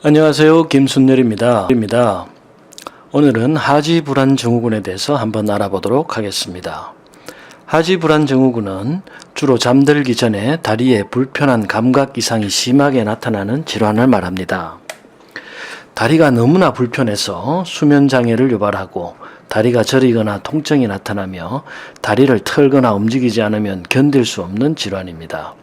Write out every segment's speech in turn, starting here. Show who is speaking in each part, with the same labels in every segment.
Speaker 1: 안녕하세요. 김순렬입니다. 오늘은 하지불안 증후군에 대해서 한번 알아보도록 하겠습니다. 하지불안 증후군은 주로 잠들기 전에 다리에 불편한 감각 이상이 심하게 나타나는 질환을 말합니다. 다리가 너무나 불편해서 수면장애를 유발하고 다리가 저리거나 통증이 나타나며 다리를 털거나 움직이지 않으면 견딜 수 없는 질환입니다.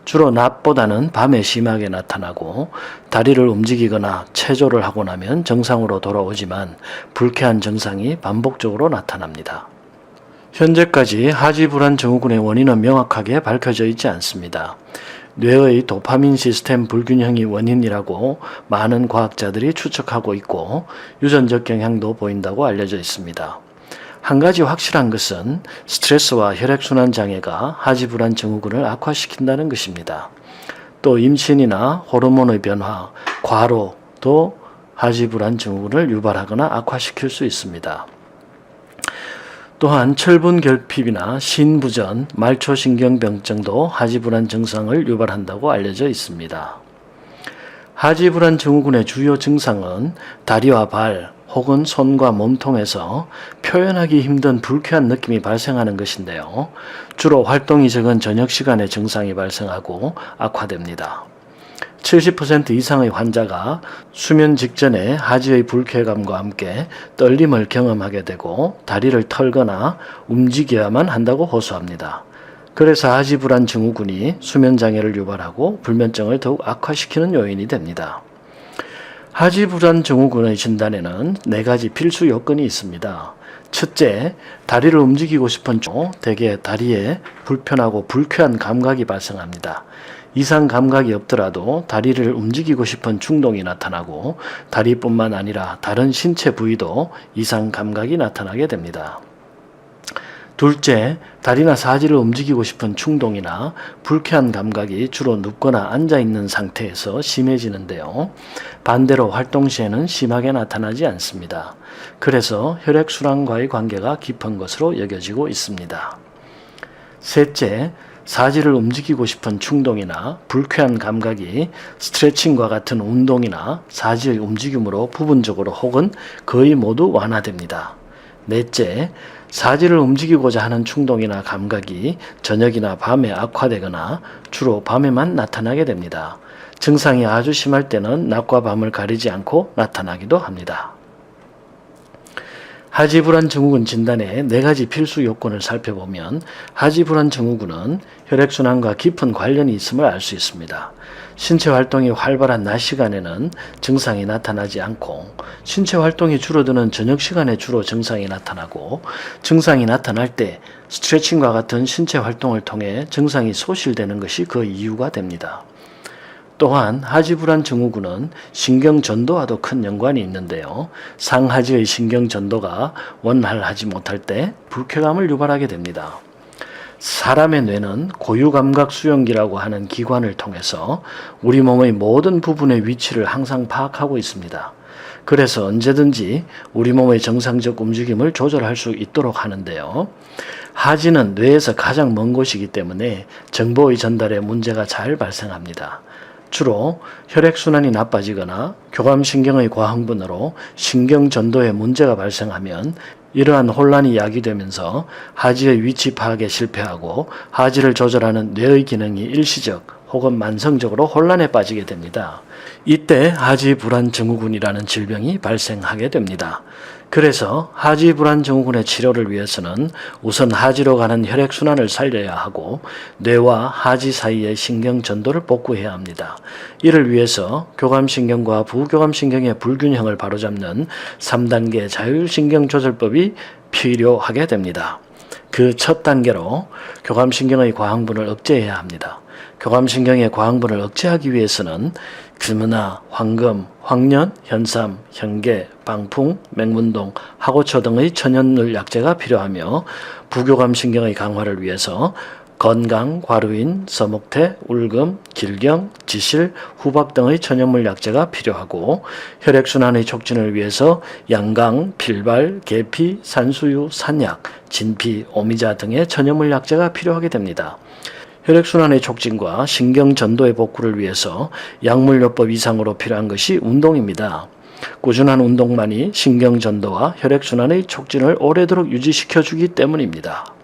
Speaker 1: 주로 낮보다는 밤에 심하게 나타나고 다리를 움직이거나 체조를 하고 나면 정상으로 돌아오지만 불쾌한 증상이 반복적으로 나타납니다. 현재까지 하지불안 증후군의 원인은 명확하게 밝혀져 있지 않습니다. 뇌의 도파민 시스템 불균형이 원인이라고 많은 과학자들이 추측하고 있고 유전적 경향도 보인다고 알려져 있습니다. 한 가지 확실한 것은 스트레스와 혈액순환 장애가 하지불안 증후군을 악화시킨다는 것입니다. 또 임신이나 호르몬의 변화, 과로도 하지불안 증후군을 유발하거나 악화시킬 수 있습니다. 또한 철분결핍이나 신부전, 말초신경병증도 하지불안 증상을 유발한다고 알려져 있습니다. 하지불안 증후군의 주요 증상은 다리와 발, 혹은 손과 몸통에서 표현하기 힘든 불쾌한 느낌이 발생하는 것인데요. 주로 활동이 적은 저녁 시간에 증상이 발생하고 악화됩니다. 70% 이상의 환자가 수면 직전에 하지의 불쾌감과 함께 떨림을 경험하게 되고 다리를 털거나 움직여야만 한다고 호소합니다. 그래서 하지불안 증후군이 수면장애를 유발하고 불면증을 더욱 악화시키는 요인이 됩니다. 하지불안 증후군의 진단에는 4가지 필수 요건이 있습니다. 첫째, 다리를 움직이고 싶은 대개 다리에 불편하고 불쾌한 감각이 발생합니다. 이상 감각이 없더라도 다리를 움직이고 싶은 충동이 나타나고 다리뿐만 아니라 다른 신체 부위도 이상 감각이 나타나게 됩니다. 둘째, 다리나 사지를 움직이고 싶은 충동이나 불쾌한 감각이 주로 눕거나 앉아있는 상태에서 심해지는데요. 반대로 활동 시에는 심하게 나타나지 않습니다. 그래서 혈액순환과의 관계가 깊은 것으로 여겨지고 있습니다. 셋째, 사지를 움직이고 싶은 충동이나 불쾌한 감각이 스트레칭과 같은 운동이나 사지의 움직임으로 부분적으로 혹은 거의 모두 완화됩니다. 넷째, 사지를 움직이고자 하는 충동이나 감각이 저녁이나 밤에 악화되거나 주로 밤에만 나타나게 됩니다. 증상이 아주 심할 때는 낮과 밤을 가리지 않고 나타나기도 합니다. 하지불안 증후군 진단의 4가지 필수 요건을 살펴보면 하지불안 증후군은 혈액순환과 깊은 관련이 있음을 알 수 있습니다. 신체 활동이 활발한 낮 시간에는 증상이 나타나지 않고 신체 활동이 줄어드는 저녁 시간에 주로 증상이 나타나고 증상이 나타날 때 스트레칭과 같은 신체 활동을 통해 증상이 소실되는 것이 그 이유가 됩니다. 또한 하지불안 증후군은 신경전도와도 큰 연관이 있는데요. 상하지의 신경전도가 원활하지 못할 때 불쾌감을 유발하게 됩니다. 사람의 뇌는 고유감각 수용기라고 하는 기관을 통해서 우리 몸의 모든 부분의 위치를 항상 파악하고 있습니다. 그래서 언제든지 우리 몸의 정상적 움직임을 조절할 수 있도록 하는데요. 하지는 뇌에서 가장 먼 곳이기 때문에 정보의 전달에 문제가 잘 발생합니다. 주로 혈액순환이 나빠지거나 교감신경의 과흥분으로 신경전도에 문제가 발생하면 이러한 혼란이 야기되면서 하지의 위치 파악에 실패하고 하지를 조절하는 뇌의 기능이 일시적 혹은 만성적으로 혼란에 빠지게 됩니다. 이때 하지불안 증후군이라는 질병이 발생하게 됩니다. 그래서 하지불안 증후군의 치료를 위해서는 우선 하지로 가는 혈액순환을 살려야 하고 뇌와 하지 사이의 신경전도를 복구해야 합니다. 이를 위해서 교감신경과 부교감신경의 불균형을 바로잡는 3단계 자율신경조절법이 필요하게 됩니다. 그 첫 단계로 교감신경의 과흥분을 억제해야 합니다. 교감신경의 과흥분을 억제하기 위해서는 금은화, 황금, 황련, 현삼, 현계, 방풍, 맹문동, 하고초 등의 천연물 약재가 필요하며 부교감신경의 강화를 위해서 건강, 과루인, 서목태, 울금, 길경, 지실, 후박 등의 천연물 약재가 필요하고 혈액순환의 촉진을 위해서 양강, 필발, 계피, 산수유, 산약, 진피, 오미자 등의 천연물 약재가 필요하게 됩니다. 혈액순환의 촉진과 신경전도의 복구를 위해서 약물요법 이상으로 필요한 것이 운동입니다. 꾸준한 운동만이 신경전도와 혈액순환의 촉진을 오래도록 유지시켜주기 때문입니다.